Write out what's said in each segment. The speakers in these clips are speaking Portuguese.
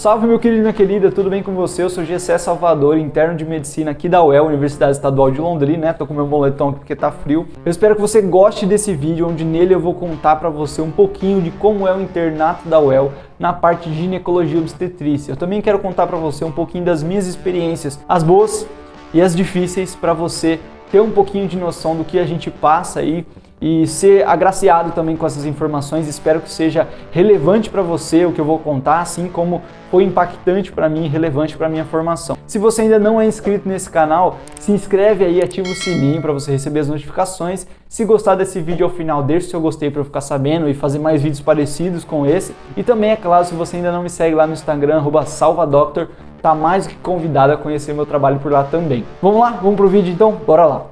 Salve meu querido e minha querida, tudo bem com você? Eu sou Gessé Salvador, interno de medicina aqui da UEL, Universidade Estadual de Londrina, né? Tô com meu boletão aqui porque tá frio. Eu espero que você goste desse vídeo, onde nele eu vou contar pra você um pouquinho de como é o internato da UEL na parte de ginecologia e obstetrícia. Eu também quero contar pra você um pouquinho das minhas experiências, as boas e as difíceis, pra você ter um pouquinho de noção do que a gente passa aí e ser agraciado também com essas informações. Espero que seja relevante para você o que eu vou contar, assim como foi impactante para mim e relevante para minha formação. Se você ainda não é inscrito nesse canal, se inscreve aí, ativa o sininho para você receber as notificações. Se gostar desse vídeo ao final, deixa o seu gostei para eu ficar sabendo e fazer mais vídeos parecidos com esse. E também, é claro, se você ainda não me segue lá no Instagram, @salvadoctor, tá mais do que convidado a conhecer meu trabalho por lá também. Vamos lá? Vamos pro vídeo então? Bora lá!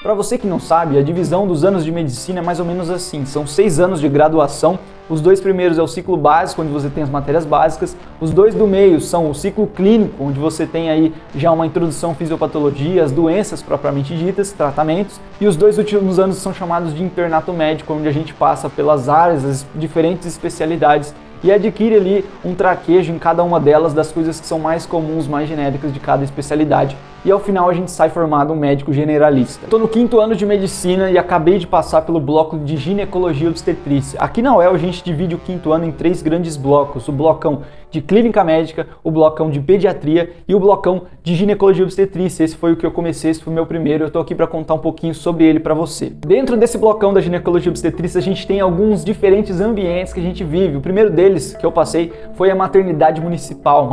Para você que não sabe, a divisão dos anos de medicina é mais ou menos assim, são 6 anos de graduação, os 2 primeiros é o ciclo básico, onde você tem as matérias básicas, os 2 do meio são o ciclo clínico, onde você tem aí já uma introdução à fisiopatologia, as doenças propriamente ditas, tratamentos, e os 2 últimos anos são chamados de internato médico, onde a gente passa pelas áreas, as diferentes especialidades, e adquire ali um traquejo em cada uma delas das coisas que são mais comuns, mais genéricas de cada especialidade. E ao final a gente sai formado um médico generalista. Estou no 5º ano de medicina e acabei de passar pelo bloco de ginecologia e obstetrícia. Aqui na UEL a gente divide o 5º ano em 3 grandes blocos: o blocão de clínica médica, o blocão de pediatria e o blocão de ginecologia e obstetrícia. Esse foi o que eu comecei, esse foi o meu primeiro. Eu estou aqui para contar um pouquinho sobre ele para você. Dentro desse blocão da ginecologia e obstetrícia a gente tem alguns diferentes ambientes que a gente vive. O primeiro deles que eu passei foi a maternidade municipal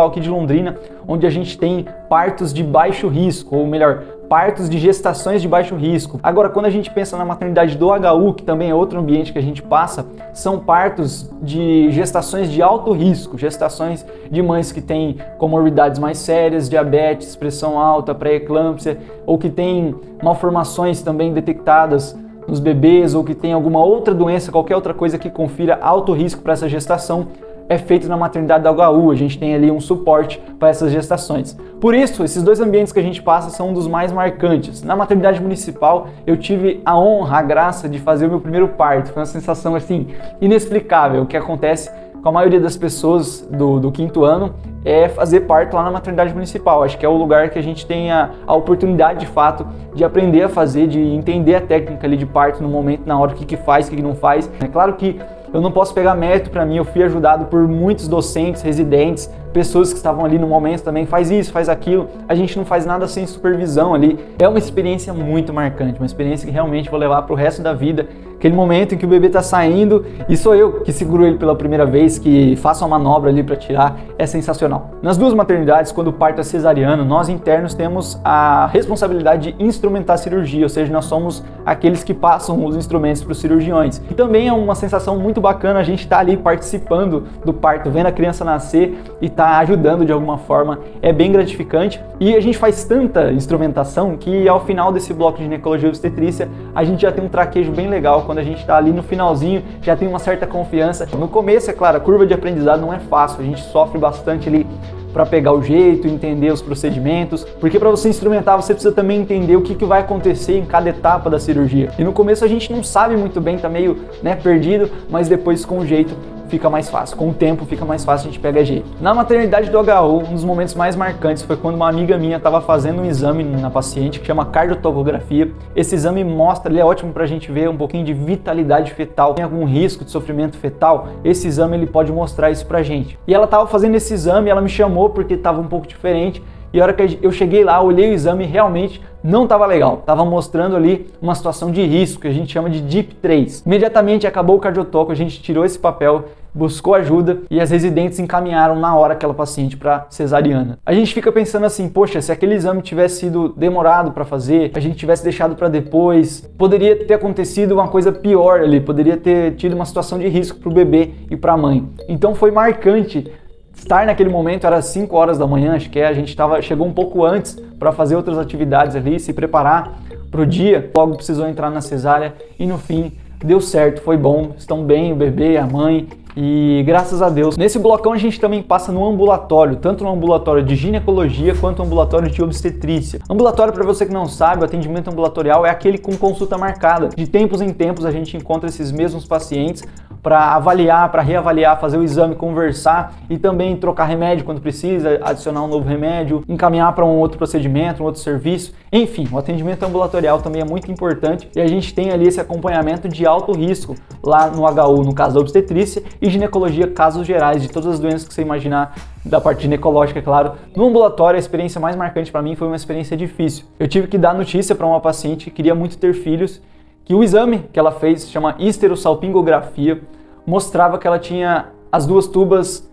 aqui de Londrina, onde a gente tem partos de baixo risco, ou melhor, partos de gestações de baixo risco. Agora, quando a gente pensa na maternidade do HU, que também é outro ambiente que a gente passa, são partos de gestações de alto risco, gestações de mães que têm comorbidades mais sérias, diabetes, pressão alta, pré-eclâmpsia, ou que têm malformações também detectadas nos bebês, ou que tem alguma outra doença, qualquer outra coisa que confira alto risco para essa gestação, é feito na maternidade da HU. A gente tem ali um suporte para essas gestações. Por isso, esses 2 ambientes que a gente passa são um dos mais marcantes. Na maternidade municipal, eu tive a honra, a graça de fazer o meu primeiro parto. Foi uma sensação assim inexplicável. O que acontece com a maioria das pessoas do 5º ano é fazer parto lá na maternidade municipal. Acho que é o lugar que a gente tem a oportunidade, de fato, de aprender a fazer, de entender a técnica ali de parto no momento, na hora, o que faz, o que não faz. É claro que eu não posso pegar mérito para mim, eu fui ajudado por muitos docentes, residentes, pessoas que estavam ali no momento também, faz isso, faz aquilo. A gente não faz nada sem supervisão ali. É uma experiência muito marcante, uma experiência que realmente vou levar para o resto da vida. Aquele momento em que o bebê está saindo e sou eu que seguro ele pela primeira vez, que faço uma manobra ali para tirar, é sensacional. Nas 2 maternidades, quando o parto é cesariano, nós internos temos a responsabilidade de instrumentar a cirurgia, ou seja, nós somos aqueles que passam os instrumentos para os cirurgiões. E também é uma sensação muito bacana a gente estar ali participando do parto, vendo a criança nascer e estar ajudando de alguma forma, é bem gratificante. E a gente faz tanta instrumentação que ao final desse bloco de ginecologia e obstetrícia, a gente já tem um traquejo bem legal. Quando a gente está ali no finalzinho, já tem uma certa confiança. No começo, é claro, a curva de aprendizado não é fácil, a gente sofre bastante ali para pegar o jeito, entender os procedimentos, porque para você instrumentar, você precisa também entender o que vai acontecer em cada etapa da cirurgia. E no começo a gente não sabe muito bem, tá meio perdido, mas depois com o jeito fica mais fácil. Com o tempo fica mais fácil, a gente pega jeito. Na maternidade do HU, um dos momentos mais marcantes foi quando uma amiga minha estava fazendo um exame na paciente que chama cardiotocografia. Esse exame mostra, ele é ótimo para a gente ver um pouquinho de vitalidade fetal. Tem algum risco de sofrimento fetal? Esse exame ele pode mostrar isso pra gente. E ela estava fazendo esse exame, ela me chamou porque estava um pouco diferente. E a hora que eu cheguei lá, olhei o exame e realmente não estava legal. Estava mostrando ali uma situação de risco, que a gente chama de DIP3. Imediatamente acabou o cardiotoco, a gente tirou esse papel, buscou ajuda e as residentes encaminharam na hora aquela paciente para cesariana. A gente fica pensando assim, poxa, se aquele exame tivesse sido demorado para fazer, a gente tivesse deixado para depois, poderia ter acontecido uma coisa pior ali, poderia ter tido uma situação de risco para o bebê e para a mãe. Então foi marcante estar naquele momento, era 5 horas da manhã, acho que a gente chegou um pouco antes para fazer outras atividades ali, se preparar para o dia, logo precisou entrar na cesárea e no fim deu certo, foi bom, estão bem o bebê, a mãe E graças a Deus, nesse blocão a gente também passa no ambulatório, tanto no ambulatório de ginecologia quanto no ambulatório de obstetrícia. Ambulatório, para você que não sabe, o atendimento ambulatorial é aquele com consulta marcada. De tempos em tempos a gente encontra esses mesmos pacientes para avaliar, para reavaliar, fazer o exame, conversar e também trocar remédio quando precisa, adicionar um novo remédio, encaminhar para um outro procedimento, um outro serviço. Enfim, o atendimento ambulatorial também é muito importante e a gente tem ali esse acompanhamento de alto risco lá no HU, no caso da obstetrícia, e ginecologia, casos gerais, de todas as doenças que você imaginar, da parte ginecológica, é claro. No ambulatório, a experiência mais marcante para mim foi uma experiência difícil. Eu tive que dar notícia para uma paciente que queria muito ter filhos, que o exame que ela fez, se chama histerosalpingografia, mostrava que ela tinha as duas tubas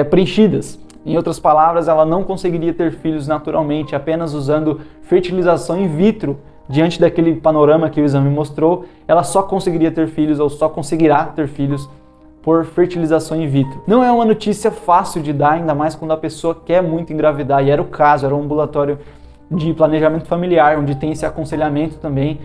preenchidas. Em outras palavras, ela não conseguiria ter filhos naturalmente, apenas usando fertilização in vitro. Diante daquele panorama que o exame mostrou, ela só conseguiria ter filhos ou só conseguirá ter filhos por fertilização in vitro. Não é uma notícia fácil de dar, ainda mais quando a pessoa quer muito engravidar, e era o caso, era um ambulatório de planejamento familiar, onde tem esse aconselhamento também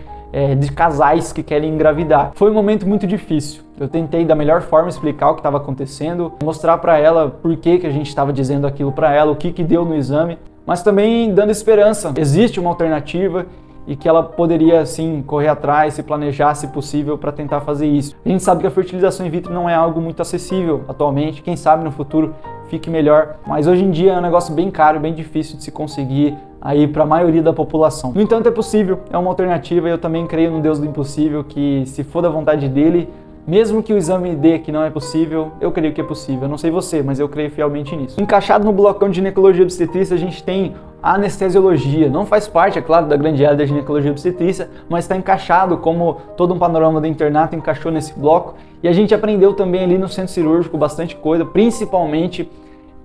de casais que querem engravidar. Foi um momento muito difícil. Eu tentei da melhor forma explicar o que estava acontecendo, mostrar para ela por que a gente estava dizendo aquilo para ela, o que deu no exame, mas também dando esperança. Existe uma alternativa e que ela poderia, sim, correr atrás, se planejar, se possível, para tentar fazer isso. A gente sabe que a fertilização in vitro não é algo muito acessível atualmente, quem sabe no futuro fique melhor, mas hoje em dia é um negócio bem caro, bem difícil de se conseguir aí para a maioria da população. No entanto, é possível, é uma alternativa e eu também creio no Deus do impossível, que se for da vontade dele, mesmo que o exame dê que não é possível, eu creio que é possível. Eu não sei você, mas eu creio fielmente nisso. Encaixado no blocão de ginecologia e obstetrícia, a gente tem a anestesiologia. Não faz parte, é claro, da grande área da ginecologia e obstetrícia, mas está encaixado como todo um panorama do internato encaixou nesse bloco. E a gente aprendeu também ali no centro cirúrgico bastante coisa, principalmente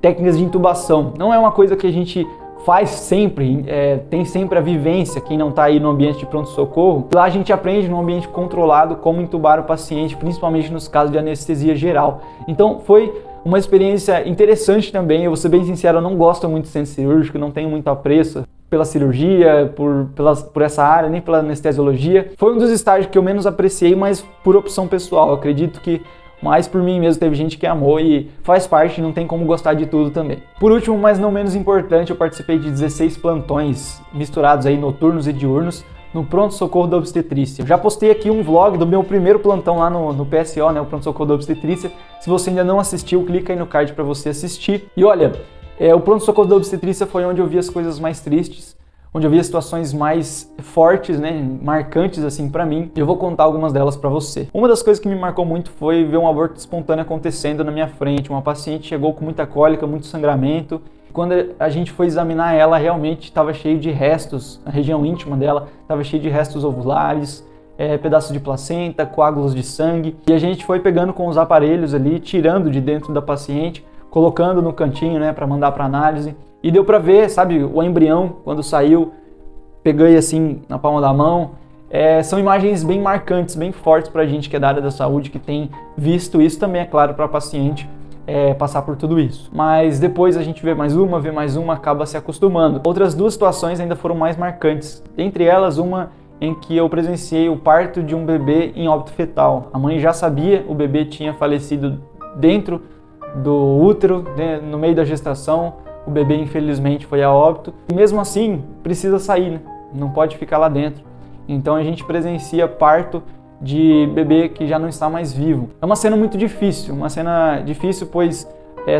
técnicas de intubação. Não é uma coisa que a gente faz sempre, tem sempre a vivência, quem não está aí no ambiente de pronto-socorro. Lá a gente aprende no ambiente controlado como intubar o paciente, principalmente nos casos de anestesia geral. Então foi uma experiência interessante também. Eu vou ser bem sincero, eu não gosto muito de centro cirúrgico, não tenho muito apreço pela cirurgia, por essa área, nem pela anestesiologia. Foi um dos estágios que eu menos apreciei, mas por opção pessoal. Eu acredito que mais por mim mesmo, teve gente que amou e faz parte, não tem como gostar de tudo também. Por último, mas não menos importante, eu participei de 16 plantões misturados aí, noturnos e diurnos, no pronto-socorro da obstetrícia. Já postei aqui um vlog do meu primeiro plantão lá no PSO, né, o pronto-socorro da obstetrícia. Se você ainda não assistiu, clica aí no card para você assistir. E olha, o pronto-socorro da obstetrícia foi onde eu vi as coisas mais tristes, onde eu vi as situações mais fortes, né, marcantes assim para mim, e eu vou contar algumas delas para você. Uma das coisas que me marcou muito foi ver um aborto espontâneo acontecendo na minha frente. Uma paciente chegou com muita cólica, muito sangramento. Quando a gente foi examinar ela, realmente estava cheio de restos, a região íntima dela estava cheio de restos ovulares, pedaços de placenta, coágulos de sangue, e a gente foi pegando com os aparelhos ali, tirando de dentro da paciente, colocando no cantinho, né, para mandar para análise. E deu pra ver, sabe, o embrião, quando saiu, peguei assim na palma da mão. São imagens bem marcantes, bem fortes pra gente que é da área da saúde, que tem visto isso. Também é claro para a paciente passar por tudo isso. Mas depois a gente vê mais uma, acaba se acostumando. Outras duas situações ainda foram mais marcantes. Entre elas, uma em que eu presenciei o parto de um bebê em óbito fetal. A mãe já sabia, o bebê tinha falecido dentro do útero, né, no meio da gestação. O bebê, infelizmente, foi a óbito. E mesmo assim, precisa sair, né? Não pode ficar lá dentro. Então a gente presencia parto de bebê que já não está mais vivo. É uma cena muito difícil, pois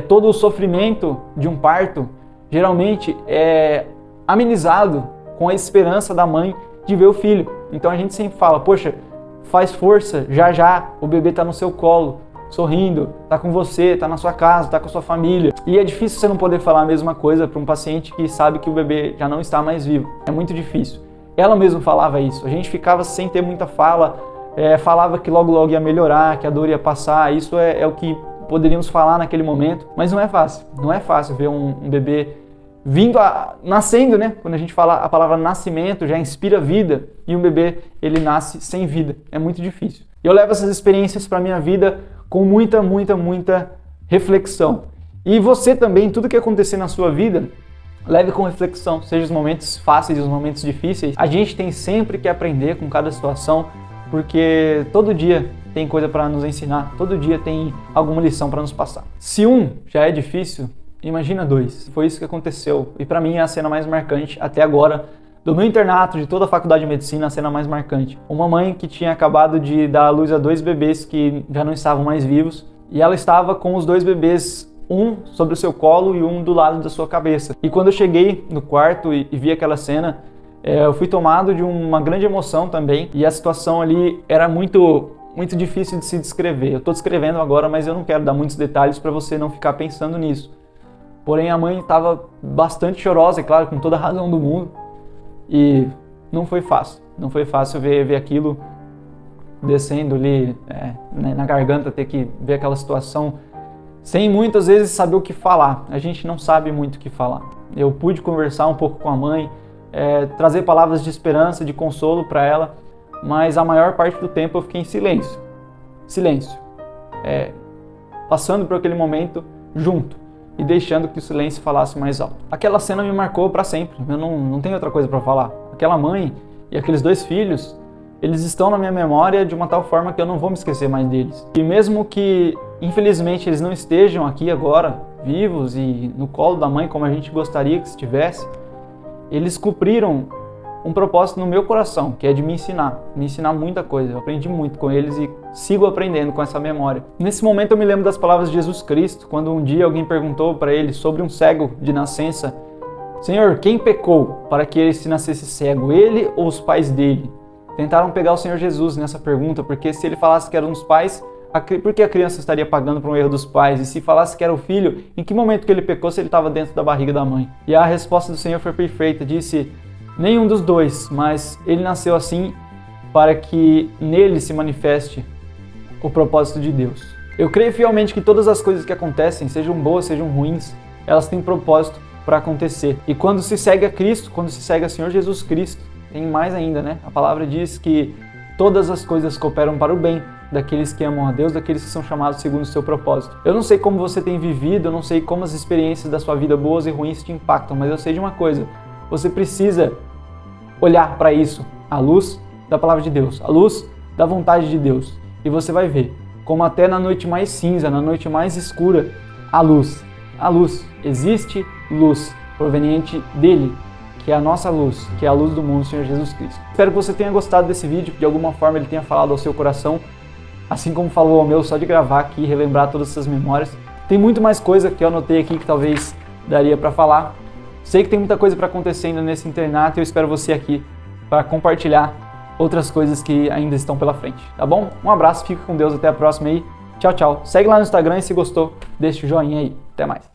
todo o sofrimento de um parto geralmente é amenizado com a esperança da mãe de ver o filho. Então a gente sempre fala, poxa, faz força, já o bebê está no seu colo, sorrindo, tá com você, tá na sua casa, tá com a sua família. E é difícil você não poder falar a mesma coisa para um paciente que sabe que o bebê já não está mais vivo. É muito difícil. Ela mesma falava isso. A gente ficava sem ter muita fala, falava que logo ia melhorar, que a dor ia passar. Isso é o que poderíamos falar naquele momento, mas não é fácil. Não é fácil ver um bebê nascendo, né? Quando a gente fala a palavra nascimento, já inspira vida, e um bebê, ele nasce sem vida. É muito difícil. E eu levo essas experiências para minha vida com muita reflexão. E você também, tudo que acontecer na sua vida, leve com reflexão, seja os momentos fáceis e os momentos difíceis. A gente tem sempre que aprender com cada situação, porque todo dia tem coisa para nos ensinar, todo dia tem alguma lição para nos passar. Se um já é difícil, imagina dois. Foi isso que aconteceu. E para mim é a cena mais marcante até agora do meu internato, de toda a faculdade de medicina, a cena mais marcante. Uma mãe que tinha acabado de dar à luz a 2 bebês que já não estavam mais vivos, e ela estava com os 2 bebês, um sobre o seu colo e um do lado da sua cabeça. E quando eu cheguei no quarto e vi aquela cena, eu fui tomado de uma grande emoção também, e a situação ali era muito difícil de se descrever. Eu estou descrevendo agora, mas eu não quero dar muitos detalhes para você não ficar pensando nisso. Porém, a mãe estava bastante chorosa, é claro, com toda a razão do mundo. E não foi fácil ver aquilo descendo ali na garganta, ter que ver aquela situação sem muitas vezes saber o que falar. A gente não sabe muito o que falar. Eu pude conversar um pouco com a mãe, trazer palavras de esperança, de consolo para ela, mas a maior parte do tempo eu fiquei em silêncio. Passando por aquele momento junto e deixando que o silêncio falasse mais alto. Aquela cena me marcou para sempre, eu não tenho outra coisa para falar. Aquela mãe e aqueles 2 filhos, eles estão na minha memória de uma tal forma que eu não vou me esquecer mais deles. E mesmo que, infelizmente, eles não estejam aqui agora, vivos e no colo da mãe como a gente gostaria que estivesse, eles cumpriram um propósito no meu coração, que é de me ensinar muita coisa. Eu aprendi muito com eles e sigo aprendendo com essa memória. Nesse momento eu me lembro das palavras de Jesus Cristo, quando um dia alguém perguntou para ele sobre um cego de nascença: Senhor, quem pecou para que ele se nascesse cego, ele ou os pais dele? Tentaram pegar o Senhor Jesus nessa pergunta, porque se ele falasse que eram os pais, por que a criança estaria pagando por um erro dos pais? E se falasse que era o filho, em que momento que ele pecou se ele estava dentro da barriga da mãe? E a resposta do Senhor foi perfeita, disse: nenhum dos dois, mas ele nasceu assim para que nele se manifeste o propósito de Deus. Eu creio fielmente que todas as coisas que acontecem, sejam boas, sejam ruins, elas têm propósito para acontecer. E quando se segue a Cristo, quando se segue a Senhor Jesus Cristo, tem mais ainda, né? A palavra diz que todas as coisas cooperam para o bem daqueles que amam a Deus, daqueles que são chamados segundo o seu propósito. Eu não sei como você tem vivido, eu não sei como as experiências da sua vida, boas e ruins, te impactam, mas eu sei de uma coisa: você precisa olhar para isso à luz da palavra de Deus, à luz da vontade de Deus. E você vai ver como até na noite mais cinza, na noite mais escura, há luz. Há luz. Existe luz proveniente dele, que é a nossa luz, que é a luz do mundo, o Senhor Jesus Cristo. Espero que você tenha gostado desse vídeo, que de alguma forma ele tenha falado ao seu coração, assim como falou ao meu, só de gravar aqui e relembrar todas essas memórias. Tem muito mais coisa que eu anotei aqui que talvez daria para falar. Sei que tem muita coisa para acontecer ainda nesse internato e eu espero você aqui para compartilhar outras coisas que ainda estão pela frente, tá bom? Um abraço, fica com Deus, até a próxima aí. Tchau, tchau. Segue lá no Instagram e se gostou, deixa o joinha aí. Até mais.